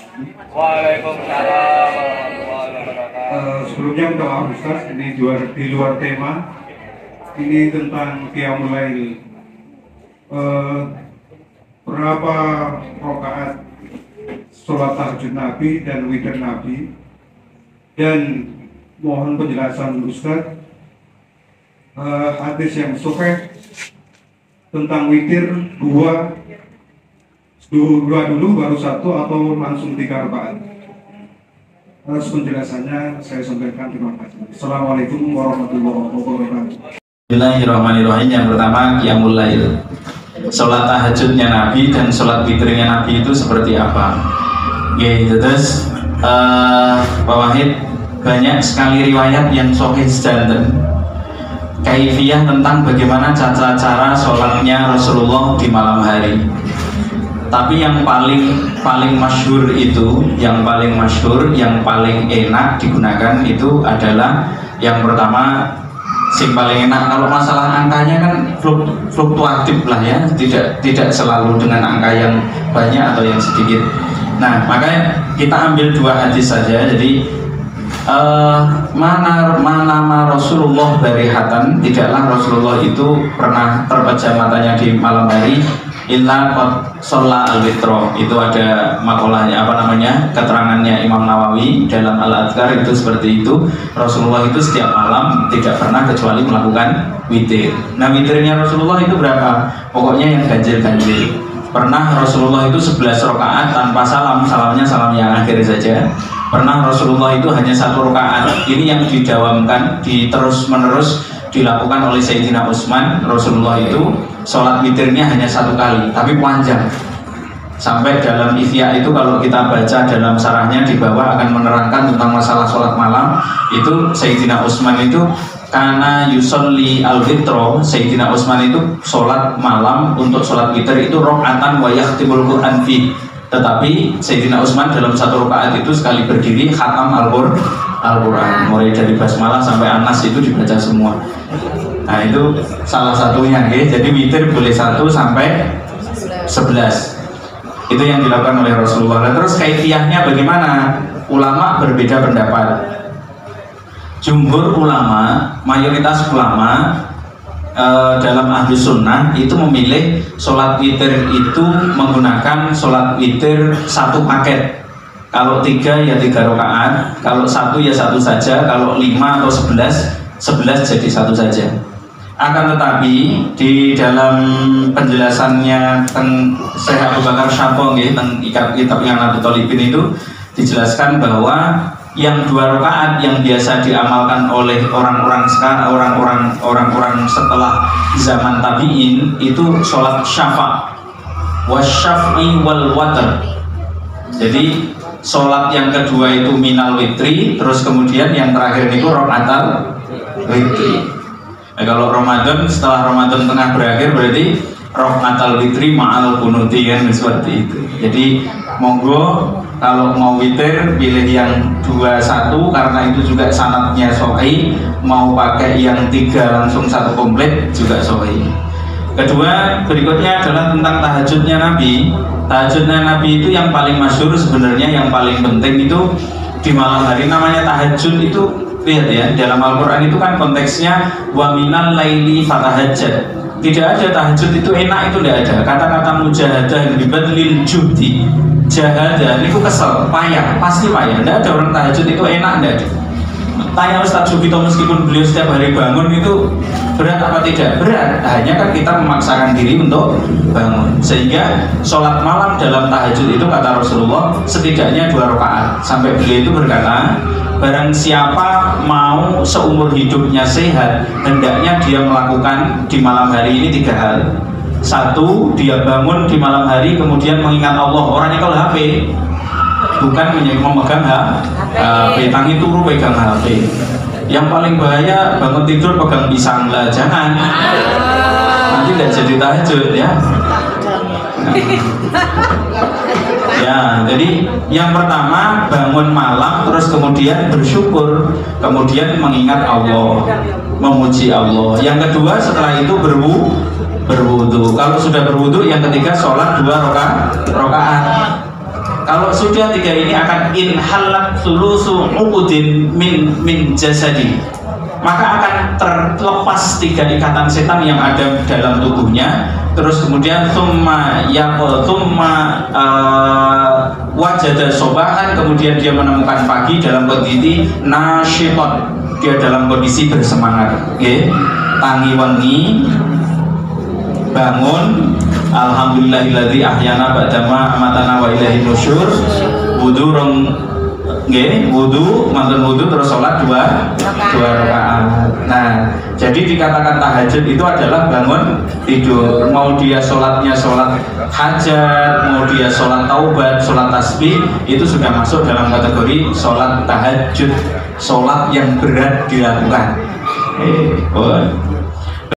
Waalaikumsalam warahmatullahi wabarakatuh. Sebelumnya minta maaf Ustaz, ini di luar tema. Ini tentang Qiyamul Lail. Berapa rakaat sholat tahajud Nabi dan witir Nabi, dan mohon penjelasan Ustaz hadis yang sahih tentang witir dua dulu baru satu atau langsung 3 rakaat. Penjelasannya saya sampaikan, terima kasih. Assalamualaikum warahmatullahi wabarakatuh. Bismillahirrahmanirrahim. Yang pertama Qiyamul Lail, sholat tahajudnya Nabi dan sholat witirnya Nabi itu seperti apa? Oke, terus Pak Wahid, banyak sekali riwayat yang sahih sedanten kaifiyah tentang bagaimana cara sholatnya Rasulullah di malam hari. Tapi yang paling masyhur itu, yang paling enak digunakan itu adalah yang pertama, sing paling enak. Kalau masalah angkanya kan fluktuatif lah ya, tidak selalu dengan angka yang banyak atau yang sedikit. Nah, makanya kita ambil 2 hadis saja. Jadi mana Rasulullah barihatan, tidaklah Rasulullah itu pernah terpejam matanya di malam hari illa qad shalla al-witro. Itu ada makolahnya, keterangannya Imam Nawawi dalam Al-Adhkar itu seperti itu. Rasulullah itu setiap malam tidak pernah kecuali melakukan witir. Nah, witirnya Rasulullah itu berapa? Pokoknya yang ganjil-ganjil. Pernah Rasulullah itu 11 rakaat tanpa salam, salamnya salam yang akhir saja. Pernah Rasulullah itu hanya 1 rakaat. Ini yang didawamkan, terus menerus dilakukan oleh Sayyidina Utsman. Rasulullah itu sholat witirnya hanya 1 kali, tapi panjang. Sampai dalam Ihya itu kalau kita baca dalam sarahnya di bawah akan menerangkan tentang masalah sholat malam. Itu Sayyidina Utsman itu karena yusolli al-witro, Sayyidina Utsman itu sholat malam untuk sholat witir itu rokatan wa yakhtimul Qur'an fi. Tetapi Sayyidina Utsman dalam 1 rakaat itu sekali berdiri khatam Al-Quran, mulai dari basmalah sampai Anas itu dibaca semua. Nah, itu salah satunya ya. Jadi witir boleh 1 sampai 11. Itu yang dilakukan oleh Rasulullah. Nah, terus kaifiyahnya bagaimana? Ulama berbeda pendapat. Jumhur ulama, mayoritas ulama dalam ahli sunnah itu memilih sholat witir itu menggunakan sholat witir 1 paket. Kalau 3 ya 3 rakaat, kalau 1 ya 1 saja, kalau 5 atau 11 jadi 1 saja. Akan tetapi di dalam penjelasannya tentang Syekh Abu Bakar Syabong tentang kitab yang Nabi Tolibin itu dijelaskan bahwa yang 2 rakaat yang biasa diamalkan oleh orang-orang setelah zaman tabi'in itu sholat syafa' wasyaf'i wal watr. Jadi sholat yang kedua itu minal witri, terus kemudian yang terakhir itu rokaatal witri. Nah, kalau Ramadan, setelah Ramadan tengah berakhir berarti rokaatal witri ma'al kunuti kan, seperti itu. Jadi monggo kalau mau witir pilih yang 21 karena itu juga sanadnya sahih. Mau pakai yang 3 langsung 1 komplit juga sahih. Kedua, berikutnya adalah tentang tahajudnya Nabi. Tahajudnya Nabi itu yang paling masyhur sebenarnya, yang paling penting itu di malam hari. Namanya tahajud itu, lihat ya, dalam Al-Quran itu kan konteksnya wa minal laili fatahajjad. Tidak ada tahajud itu enak, itu tidak ada. Kata-kata mujahadah bibadlil juhdi, jahadah itu kesel, payah, pasti payah. Tidak ada orang tahajud itu enak, tidak ada. Tanya Ustaz Sugito, meskipun beliau setiap hari bangun itu berat apa tidak? Berat, hanya kan kita memaksakan diri untuk bangun. Sehingga sholat malam dalam tahajud itu kata Rasulullah setidaknya 2 rakaat. Sampai beliau itu berkata, barang siapa mau seumur hidupnya sehat, hendaknya dia melakukan di malam hari ini 3 hal. 1, dia bangun di malam hari kemudian mengingat Allah. Orangnya kalau HP, bukan memegang HP, tangi turu pegang HP. Yang paling bahaya bangun tidur pegang pisang lah, jangan. Nanti tidak jadi tahajud ya. Ya, jadi yang pertama bangun malam terus kemudian bersyukur, kemudian mengingat Allah, memuji Allah. Yang kedua setelah itu berwudu. Kalau sudah berwudu, yang ketiga sholat 2 rakaat. Kalau sudah 3 ini akan inhalak sulusu uqudin min jasadi, maka akan terlepas 3 ikatan setan yang ada dalam tubuhnya. Terus kemudian wajada sobahan, kemudian dia menemukan pagi dalam kondisi nasyiton, dia dalam kondisi bersemangat, tangi wengi bangun, alhamdulillahilladzi ahyana ba'dama amatana wa ilaihin nusyur, wudu mantan wudu terus sholat 2 rakaat. Nah, jadi dikatakan tahajud itu adalah bangun tidur, mau dia sholatnya sholat hajat, mau dia sholat taubat, sholat tasbih, itu sudah masuk dalam kategori sholat tahajud, sholat yang berat dilakukan.